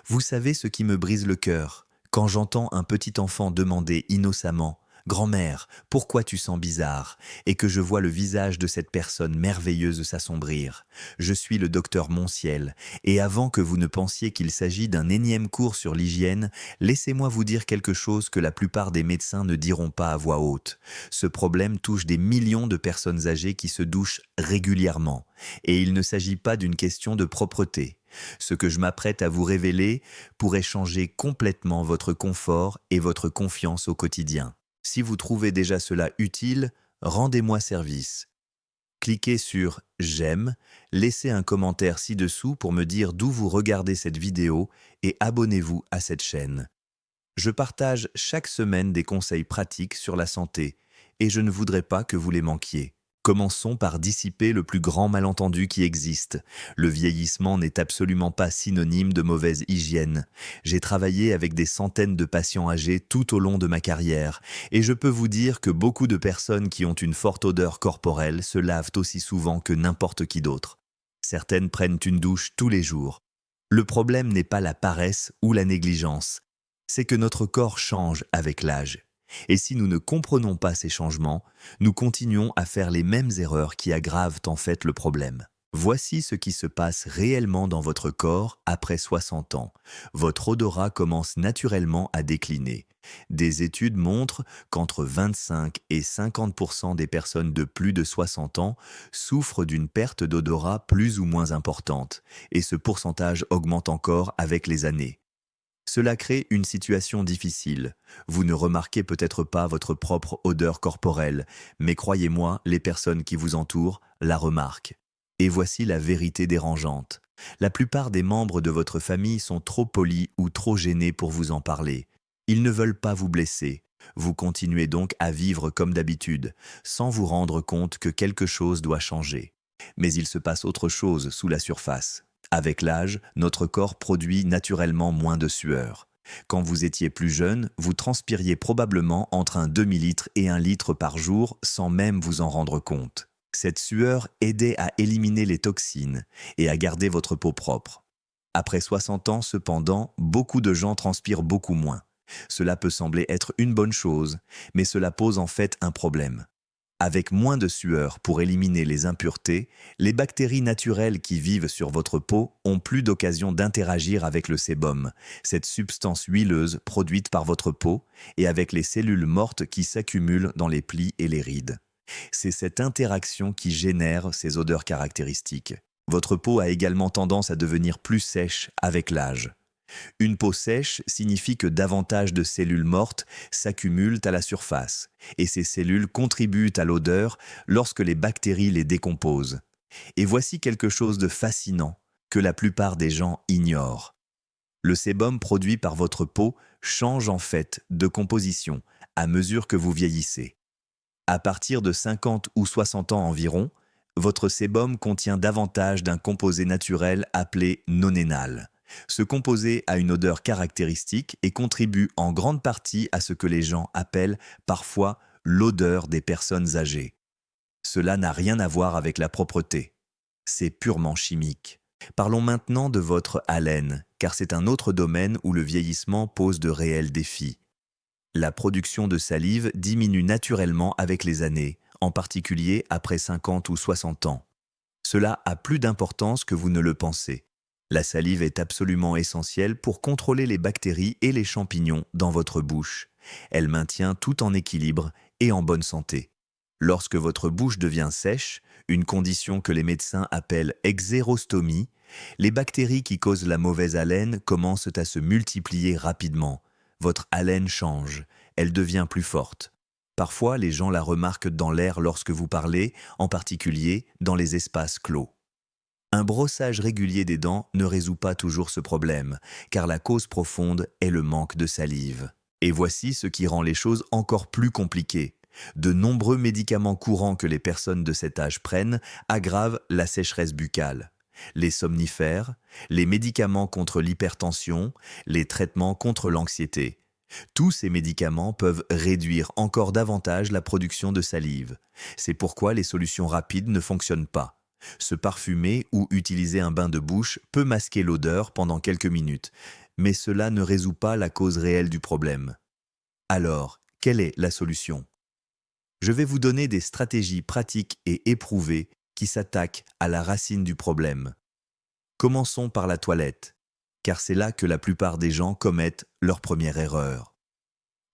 Vous savez ce qui me brise le cœur? Quand j'entends un petit enfant demander innocemment «Grand-mère, pourquoi tu sens bizarre?» et que je vois le visage de cette personne merveilleuse s'assombrir. Je suis le docteur Monciel, et avant que vous ne pensiez qu'il s'agit d'un énième cours sur l'hygiène, laissez-moi vous dire quelque chose que la plupart des médecins ne diront pas à voix haute. Ce problème touche des millions de personnes âgées qui se douchent régulièrement, et il ne s'agit pas d'une question de propreté. Ce que je m'apprête à vous révéler pourrait changer complètement votre confort et votre confiance au quotidien. Si vous trouvez déjà cela utile, rendez-moi service. Cliquez sur «J'aime», laissez un commentaire ci-dessous pour me dire d'où vous regardez cette vidéo et abonnez-vous à cette chaîne. Je partage chaque semaine des conseils pratiques sur la santé et je ne voudrais pas que vous les manquiez. Commençons par dissiper le plus grand malentendu qui existe. Le vieillissement n'est absolument pas synonyme de mauvaise hygiène. J'ai travaillé avec des centaines de patients âgés tout au long de ma carrière et je peux vous dire que beaucoup de personnes qui ont une forte odeur corporelle se lavent aussi souvent que n'importe qui d'autre. Certaines prennent une douche tous les jours. Le problème n'est pas la paresse ou la négligence, c'est que notre corps change avec l'âge. Et si nous ne comprenons pas ces changements, nous continuons à faire les mêmes erreurs qui aggravent en fait le problème. Voici ce qui se passe réellement dans votre corps après 60 ans. Votre odorat commence naturellement à décliner. Des études montrent qu'entre 25 et 50% des personnes de plus de 60 ans souffrent d'une perte d'odorat plus ou moins importante, et ce pourcentage augmente encore avec les années. Cela crée une situation difficile. Vous ne remarquez peut-être pas votre propre odeur corporelle, mais croyez-moi, les personnes qui vous entourent la remarquent. Et voici la vérité dérangeante. La plupart des membres de votre famille sont trop polis ou trop gênés pour vous en parler. Ils ne veulent pas vous blesser. Vous continuez donc à vivre comme d'habitude, sans vous rendre compte que quelque chose doit changer. Mais il se passe autre chose sous la surface. Avec l'âge, notre corps produit naturellement moins de sueur. Quand vous étiez plus jeune, vous transpiriez probablement entre un demi-litre et 1 litre par jour sans même vous en rendre compte. Cette sueur aidait à éliminer les toxines et à garder votre peau propre. Après 60 ans, cependant, beaucoup de gens transpirent beaucoup moins. Cela peut sembler être une bonne chose, mais cela pose en fait un problème. Avec moins de sueur pour éliminer les impuretés, les bactéries naturelles qui vivent sur votre peau ont plus d'occasion d'interagir avec le sébum, cette substance huileuse produite par votre peau, et avec les cellules mortes qui s'accumulent dans les plis et les rides. C'est cette interaction qui génère ces odeurs caractéristiques. Votre peau a également tendance à devenir plus sèche avec l'âge. Une peau sèche signifie que davantage de cellules mortes s'accumulent à la surface, et ces cellules contribuent à l'odeur lorsque les bactéries les décomposent. Et voici quelque chose de fascinant que la plupart des gens ignorent. Le sébum produit par votre peau change en fait de composition à mesure que vous vieillissez. À partir de 50 ou 60 ans environ, votre sébum contient davantage d'un composé naturel appelé nonénal. Ce composé a une odeur caractéristique et contribue en grande partie à ce que les gens appellent parfois l'odeur des personnes âgées. Cela n'a rien à voir avec la propreté. C'est purement chimique. Parlons maintenant de votre haleine, car c'est un autre domaine où le vieillissement pose de réels défis. La production de salive diminue naturellement avec les années, en particulier après 50 ou 60 ans. Cela a plus d'importance que vous ne le pensez. La salive est absolument essentielle pour contrôler les bactéries et les champignons dans votre bouche. Elle maintient tout en équilibre et en bonne santé. Lorsque votre bouche devient sèche, une condition que les médecins appellent exérostomie, les bactéries qui causent la mauvaise haleine commencent à se multiplier rapidement. Votre haleine change, elle devient plus forte. Parfois, les gens la remarquent dans l'air lorsque vous parlez, en particulier dans les espaces clos. Un brossage régulier des dents ne résout pas toujours ce problème, car la cause profonde est le manque de salive. Et voici ce qui rend les choses encore plus compliquées. De nombreux médicaments courants que les personnes de cet âge prennent aggravent la sécheresse buccale. Les somnifères, les médicaments contre l'hypertension, les traitements contre l'anxiété. Tous ces médicaments peuvent réduire encore davantage la production de salive. C'est pourquoi les solutions rapides ne fonctionnent pas. Se parfumer ou utiliser un bain de bouche peut masquer l'odeur pendant quelques minutes, mais cela ne résout pas la cause réelle du problème. Alors, quelle est la solution? Je vais vous donner des stratégies pratiques et éprouvées qui s'attaquent à la racine du problème. Commençons par la toilette, car c'est là que la plupart des gens commettent leur première erreur.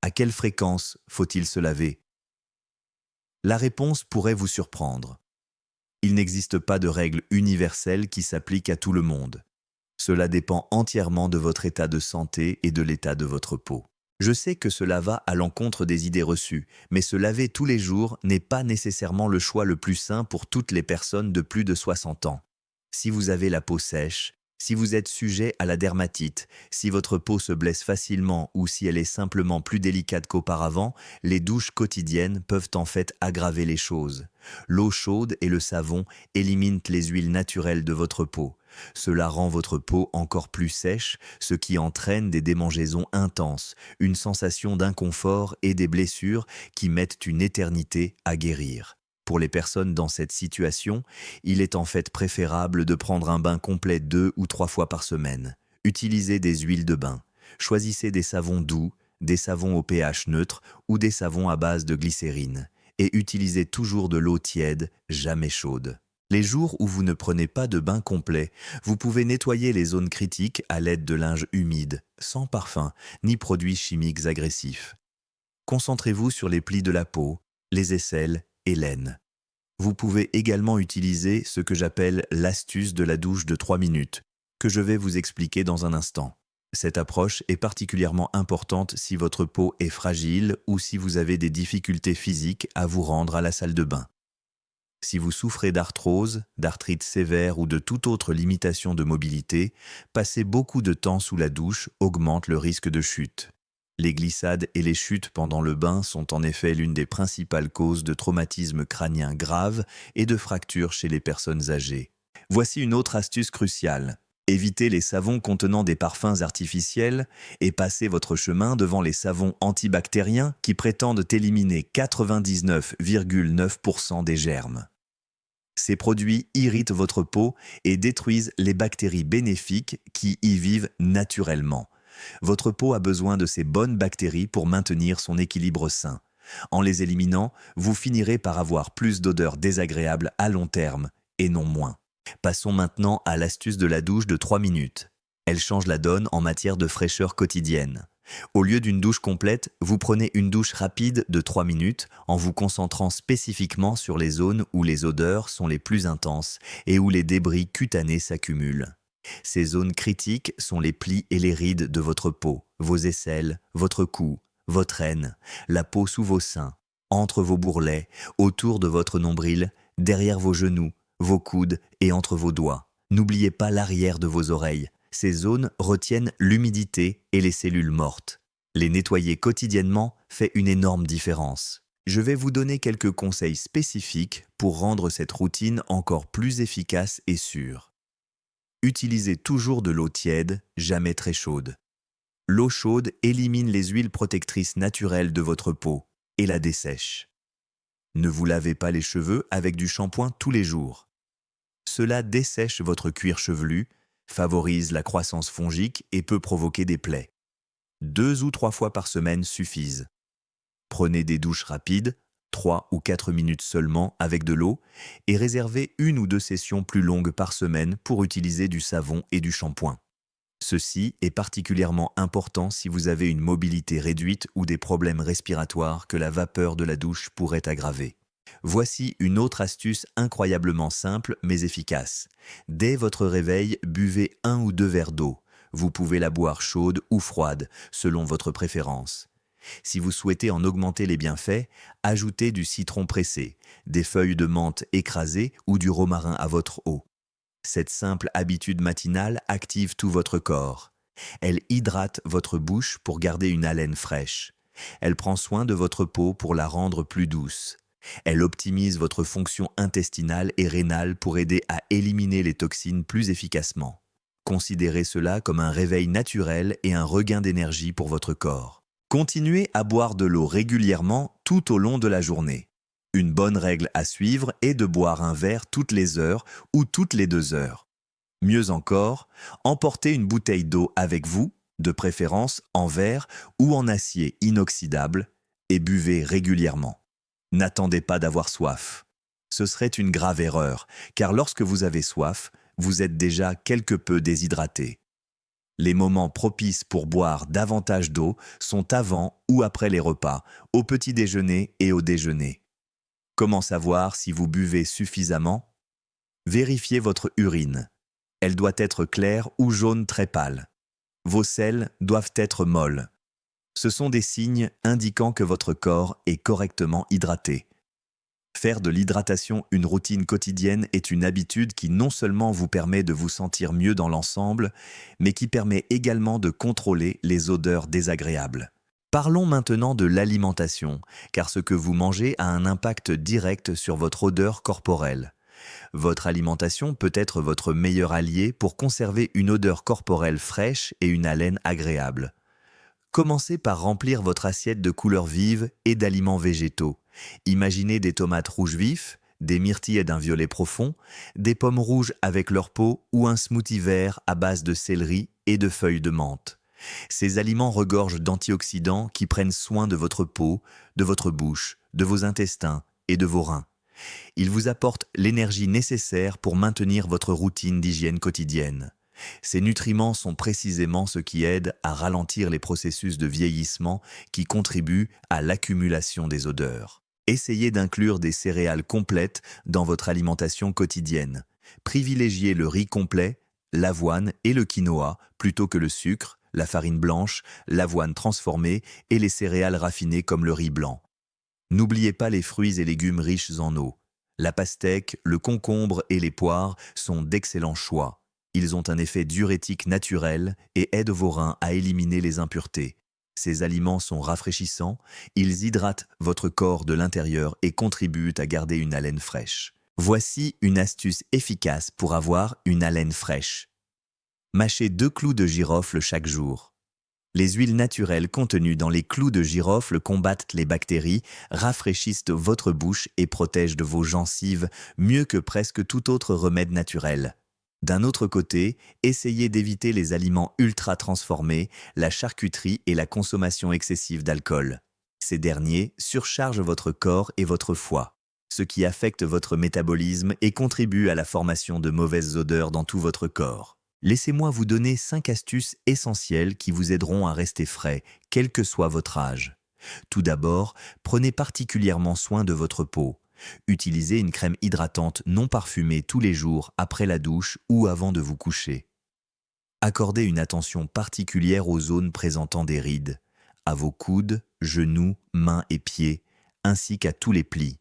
À quelle fréquence faut-il se laver? La réponse pourrait vous surprendre. Il n'existe pas de règle universelle qui s'applique à tout le monde. Cela dépend entièrement de votre état de santé et de l'état de votre peau. Je sais que cela va à l'encontre des idées reçues, mais se laver tous les jours n'est pas nécessairement le choix le plus sain pour toutes les personnes de plus de 60 ans. Si vous avez la peau sèche, si vous êtes sujet à la dermatite, si votre peau se blesse facilement ou si elle est simplement plus délicate qu'auparavant, les douches quotidiennes peuvent en fait aggraver les choses. L'eau chaude et le savon éliminent les huiles naturelles de votre peau. Cela rend votre peau encore plus sèche, ce qui entraîne des démangeaisons intenses, une sensation d'inconfort et des blessures qui mettent une éternité à guérir. Pour les personnes dans cette situation, il est en fait préférable de prendre un bain complet 2 ou 3 fois par semaine. Utilisez des huiles de bain. Choisissez des savons doux, des savons au pH neutre ou des savons à base de glycérine. Et utilisez toujours de l'eau tiède, jamais chaude. Les jours où vous ne prenez pas de bain complet, vous pouvez nettoyer les zones critiques à l'aide de linge humide, sans parfum, ni produits chimiques agressifs. Concentrez-vous sur les plis de la peau, les aisselles et l'aine. Vous pouvez également utiliser ce que j'appelle l'astuce de la douche de 3 minutes, que je vais vous expliquer dans un instant. Cette approche est particulièrement importante si votre peau est fragile ou si vous avez des difficultés physiques à vous rendre à la salle de bain. Si vous souffrez d'arthrose, d'arthrite sévère ou de toute autre limitation de mobilité, passer beaucoup de temps sous la douche augmente le risque de chute. Les glissades et les chutes pendant le bain sont en effet l'une des principales causes de traumatismes crâniens graves et de fractures chez les personnes âgées. Voici une autre astuce cruciale. Évitez les savons contenant des parfums artificiels et passez votre chemin devant les savons antibactériens qui prétendent éliminer 99,9% des germes. Ces produits irritent votre peau et détruisent les bactéries bénéfiques qui y vivent naturellement. Votre peau a besoin de ces bonnes bactéries pour maintenir son équilibre sain. En les éliminant, vous finirez par avoir plus d'odeurs désagréables à long terme et non moins. Passons maintenant à l'astuce de la douche de 3 minutes. Elle change la donne en matière de fraîcheur quotidienne. Au lieu d'une douche complète, vous prenez une douche rapide de 3 minutes en vous concentrant spécifiquement sur les zones où les odeurs sont les plus intenses et où les débris cutanés s'accumulent. Ces zones critiques sont les plis et les rides de votre peau, vos aisselles, votre cou, votre aine, la peau sous vos seins, entre vos bourrelets, autour de votre nombril, derrière vos genoux, vos coudes et entre vos doigts. N'oubliez pas l'arrière de vos oreilles. Ces zones retiennent l'humidité et les cellules mortes. Les nettoyer quotidiennement fait une énorme différence. Je vais vous donner quelques conseils spécifiques pour rendre cette routine encore plus efficace et sûre. Utilisez toujours de l'eau tiède, jamais très chaude. L'eau chaude élimine les huiles protectrices naturelles de votre peau et la dessèche. Ne vous lavez pas les cheveux avec du shampoing tous les jours. Cela dessèche votre cuir chevelu, favorise la croissance fongique et peut provoquer des plaies. 2 ou 3 fois par semaine suffisent. Prenez des douches rapides, 3 ou 4 minutes seulement avec de l'eau, et réservez 1 ou 2 sessions plus longues par semaine pour utiliser du savon et du shampoing. Ceci est particulièrement important si vous avez une mobilité réduite ou des problèmes respiratoires que la vapeur de la douche pourrait aggraver. Voici une autre astuce incroyablement simple mais efficace. Dès votre réveil, buvez 1 ou 2 verres d'eau. Vous pouvez la boire chaude ou froide, selon votre préférence. Si vous souhaitez en augmenter les bienfaits, ajoutez du citron pressé, des feuilles de menthe écrasées ou du romarin à votre eau. Cette simple habitude matinale active tout votre corps. Elle hydrate votre bouche pour garder une haleine fraîche. Elle prend soin de votre peau pour la rendre plus douce. Elle optimise votre fonction intestinale et rénale pour aider à éliminer les toxines plus efficacement. Considérez cela comme un réveil naturel et un regain d'énergie pour votre corps. Continuez à boire de l'eau régulièrement tout au long de la journée. Une bonne règle à suivre est de boire un verre toutes les heures ou toutes les 2 heures. Mieux encore, emportez une bouteille d'eau avec vous de préférence en verre ou en acier inoxydable, et buvez régulièrement. N'attendez pas d'avoir soif. Ce serait une grave erreur, car lorsque vous avez soif, vous êtes déjà quelque peu déshydraté. Les moments propices pour boire davantage d'eau sont avant ou après les repas, au petit déjeuner et au déjeuner. Comment savoir si vous buvez suffisamment? Vérifiez votre urine. Elle doit être claire ou jaune très pâle. Vos selles doivent être molles. Ce sont des signes indiquant que votre corps est correctement hydraté. Faire de l'hydratation une routine quotidienne est une habitude qui non seulement vous permet de vous sentir mieux dans l'ensemble, mais qui permet également de contrôler les odeurs désagréables. Parlons maintenant de l'alimentation, car ce que vous mangez a un impact direct sur votre odeur corporelle. Votre alimentation peut être votre meilleur allié pour conserver une odeur corporelle fraîche et une haleine agréable. Commencez par remplir votre assiette de couleurs vives et d'aliments végétaux. Imaginez des tomates rouges vifs, des myrtilles d'un violet profond, des pommes rouges avec leur peau ou un smoothie vert à base de céleri et de feuilles de menthe. Ces aliments regorgent d'antioxydants qui prennent soin de votre peau, de votre bouche, de vos intestins et de vos reins. Ils vous apportent l'énergie nécessaire pour maintenir votre routine d'hygiène quotidienne. Ces nutriments sont précisément ce qui aide à ralentir les processus de vieillissement qui contribuent à l'accumulation des odeurs. Essayez d'inclure des céréales complètes dans votre alimentation quotidienne. Privilégiez le riz complet, l'avoine et le quinoa plutôt que le sucre, la farine blanche, l'avoine transformée et les céréales raffinées comme le riz blanc. N'oubliez pas les fruits et légumes riches en eau. La pastèque, le concombre et les poires sont d'excellents choix. Ils ont un effet diurétique naturel et aident vos reins à éliminer les impuretés. Ces aliments sont rafraîchissants, ils hydratent votre corps de l'intérieur et contribuent à garder une haleine fraîche. Voici une astuce efficace pour avoir une haleine fraîche. Mâchez 2 clous de girofle chaque jour. Les huiles naturelles contenues dans les clous de girofle combattent les bactéries, rafraîchissent votre bouche et protègent de vos gencives mieux que presque tout autre remède naturel. D'un autre côté, essayez d'éviter les aliments ultra transformés, la charcuterie et la consommation excessive d'alcool. Ces derniers surchargent votre corps et votre foie, ce qui affecte votre métabolisme et contribue à la formation de mauvaises odeurs dans tout votre corps. Laissez-moi vous donner 5 astuces essentielles qui vous aideront à rester frais, quel que soit votre âge. Tout d'abord, prenez particulièrement soin de votre peau. Utilisez une crème hydratante non parfumée tous les jours après la douche ou avant de vous coucher. Accordez une attention particulière aux zones présentant des rides, à vos coudes, genoux, mains et pieds, ainsi qu'à tous les plis.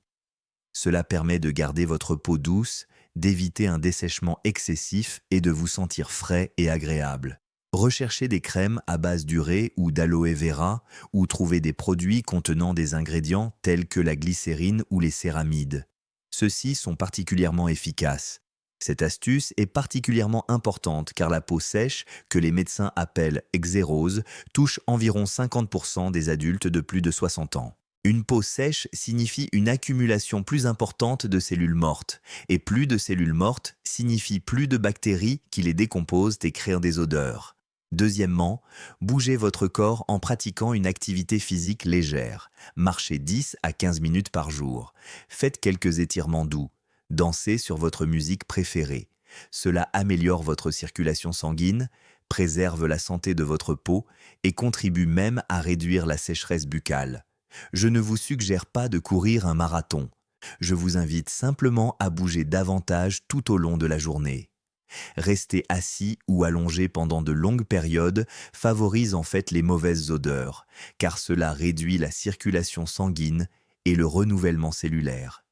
Cela permet de garder votre peau douce, d'éviter un dessèchement excessif et de vous sentir frais et agréable. Recherchez des crèmes à base d'urée ou d'aloe vera ou trouvez des produits contenant des ingrédients tels que la glycérine ou les céramides. Ceux-ci sont particulièrement efficaces. Cette astuce est particulièrement importante car la peau sèche, que les médecins appellent exérose, touche environ 50% des adultes de plus de 60 ans. Une peau sèche signifie une accumulation plus importante de cellules mortes, et plus de cellules mortes signifie plus de bactéries qui les décomposent et créent des odeurs. Deuxièmement, bougez votre corps en pratiquant une activité physique légère. Marchez 10 à 15 minutes par jour. Faites quelques étirements doux. Dansez sur votre musique préférée. Cela améliore votre circulation sanguine, préserve la santé de votre peau et contribue même à réduire la sécheresse buccale. Je ne vous suggère pas de courir un marathon. Je vous invite simplement à bouger davantage tout au long de la journée. Rester assis ou allongé pendant de longues périodes favorise en fait les mauvaises odeurs, car cela réduit la circulation sanguine et le renouvellement cellulaire.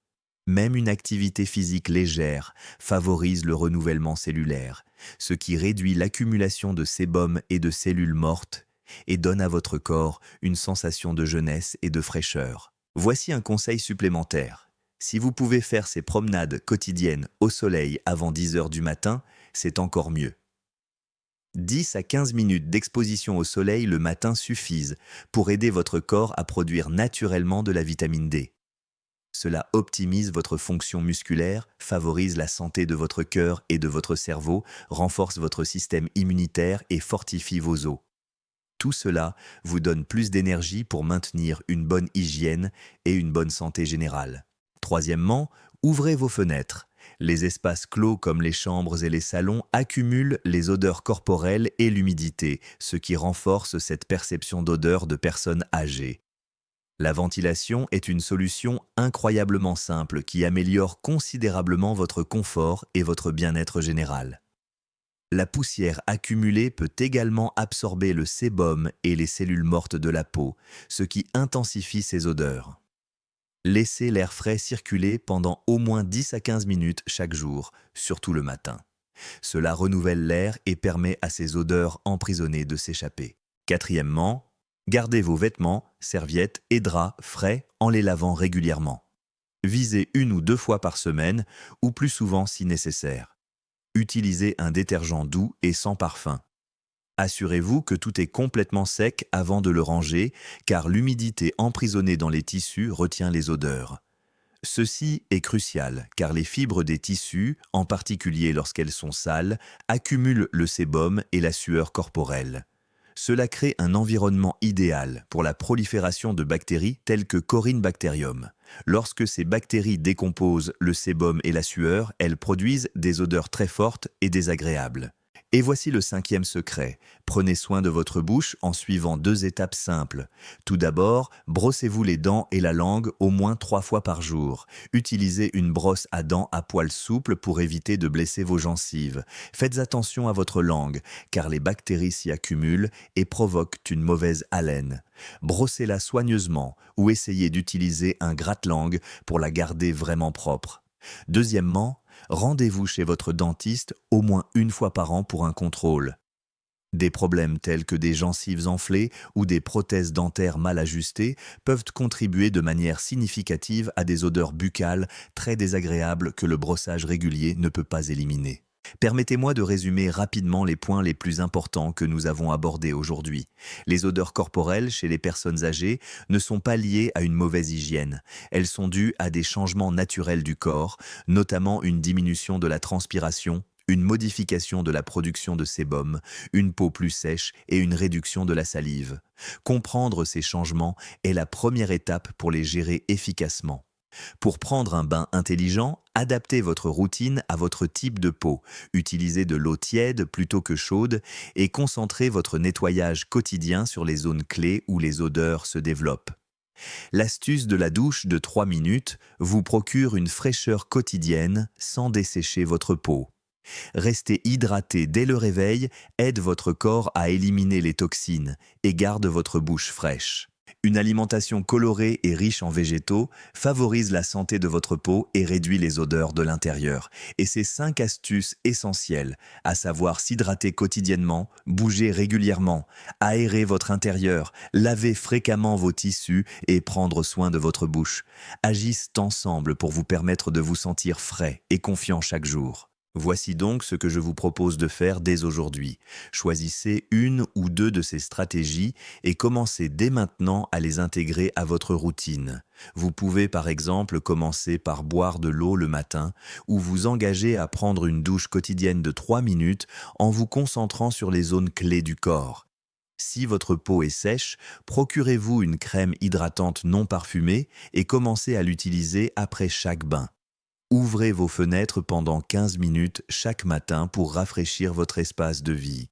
Même une activité physique légère favorise le renouvellement cellulaire, ce qui réduit l'accumulation de sébum et de cellules mortes et donne à votre corps une sensation de jeunesse et de fraîcheur. Voici un conseil supplémentaire. Si vous pouvez faire ces promenades quotidiennes au soleil avant 10 heures du matin, c'est encore mieux. 10 à 15 minutes d'exposition au soleil le matin suffisent pour aider votre corps à produire naturellement de la vitamine D. Cela optimise votre fonction musculaire, favorise la santé de votre cœur et de votre cerveau, renforce votre système immunitaire et fortifie vos os. Tout cela vous donne plus d'énergie pour maintenir une bonne hygiène et une bonne santé générale. Troisièmement, ouvrez vos fenêtres. Les espaces clos comme les chambres et les salons accumulent les odeurs corporelles et l'humidité, ce qui renforce cette perception d'odeur de personnes âgées. La ventilation est une solution incroyablement simple qui améliore considérablement votre confort et votre bien-être général. La poussière accumulée peut également absorber le sébum et les cellules mortes de la peau, ce qui intensifie ces odeurs. Laissez l'air frais circuler pendant au moins 10 à 15 minutes chaque jour, surtout le matin. Cela renouvelle l'air et permet à ces odeurs emprisonnées de s'échapper. Quatrièmement, gardez vos vêtements, serviettes et draps frais en les lavant régulièrement. Visez 1 ou 2 fois par semaine ou plus souvent si nécessaire. Utilisez un détergent doux et sans parfum. Assurez-vous que tout est complètement sec avant de le ranger, car l'humidité emprisonnée dans les tissus retient les odeurs. Ceci est crucial, car les fibres des tissus, en particulier lorsqu'elles sont sales, accumulent le sébum et la sueur corporelle. Cela crée un environnement idéal pour la prolifération de bactéries telles que Corynebacterium. Lorsque ces bactéries décomposent le sébum et la sueur, elles produisent des odeurs très fortes et désagréables. Et voici le 5e secret. Prenez soin de votre bouche en suivant 2 étapes simples. Tout d'abord, brossez-vous les dents et la langue au moins 3 fois par jour. Utilisez une brosse à dents à poils souples pour éviter de blesser vos gencives. Faites attention à votre langue, car les bactéries s'y accumulent et provoquent une mauvaise haleine. Brossez-la soigneusement ou essayez d'utiliser un gratte-langue pour la garder vraiment propre. Deuxièmement, rendez-vous chez votre dentiste au moins 1 fois par an pour un contrôle. Des problèmes tels que des gencives enflées ou des prothèses dentaires mal ajustées peuvent contribuer de manière significative à des odeurs buccales très désagréables que le brossage régulier ne peut pas éliminer. Permettez-moi de résumer rapidement les points les plus importants que nous avons abordés aujourd'hui. Les odeurs corporelles chez les personnes âgées ne sont pas liées à une mauvaise hygiène. Elles sont dues à des changements naturels du corps, notamment une diminution de la transpiration, une modification de la production de sébum, une peau plus sèche et une réduction de la salive. Comprendre ces changements est la première étape pour les gérer efficacement. Pour prendre un bain intelligent, adaptez votre routine à votre type de peau, utilisez de l'eau tiède plutôt que chaude et concentrez votre nettoyage quotidien sur les zones clés où les odeurs se développent. L'astuce de la douche de 3 minutes vous procure une fraîcheur quotidienne sans dessécher votre peau. Rester hydraté dès le réveil aide votre corps à éliminer les toxines et garde votre bouche fraîche. Une alimentation colorée et riche en végétaux favorise la santé de votre peau et réduit les odeurs de l'intérieur. Et ces 5 astuces essentielles, à savoir s'hydrater quotidiennement, bouger régulièrement, aérer votre intérieur, laver fréquemment vos tissus et prendre soin de votre bouche, agissent ensemble pour vous permettre de vous sentir frais et confiant chaque jour. Voici donc ce que je vous propose de faire dès aujourd'hui. Choisissez 1 ou 2 de ces stratégies et commencez dès maintenant à les intégrer à votre routine. Vous pouvez par exemple commencer par boire de l'eau le matin ou vous engager à prendre une douche quotidienne de 3 minutes en vous concentrant sur les zones clés du corps. Si votre peau est sèche, procurez-vous une crème hydratante non parfumée et commencez à l'utiliser après chaque bain. Ouvrez vos fenêtres pendant 15 minutes chaque matin pour rafraîchir votre espace de vie.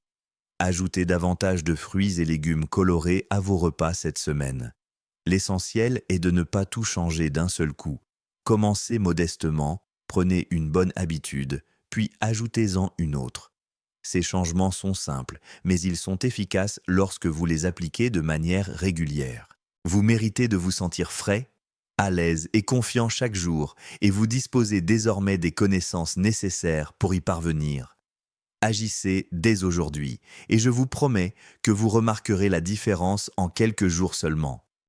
Ajoutez davantage de fruits et légumes colorés à vos repas cette semaine. L'essentiel est de ne pas tout changer d'un seul coup. Commencez modestement, prenez une bonne habitude, puis ajoutez-en une autre. Ces changements sont simples, mais ils sont efficaces lorsque vous les appliquez de manière régulière. Vous méritez de vous sentir frais, à l'aise et confiant chaque jour, et vous disposez désormais des connaissances nécessaires pour y parvenir. Agissez dès aujourd'hui, et je vous promets que vous remarquerez la différence en quelques jours seulement.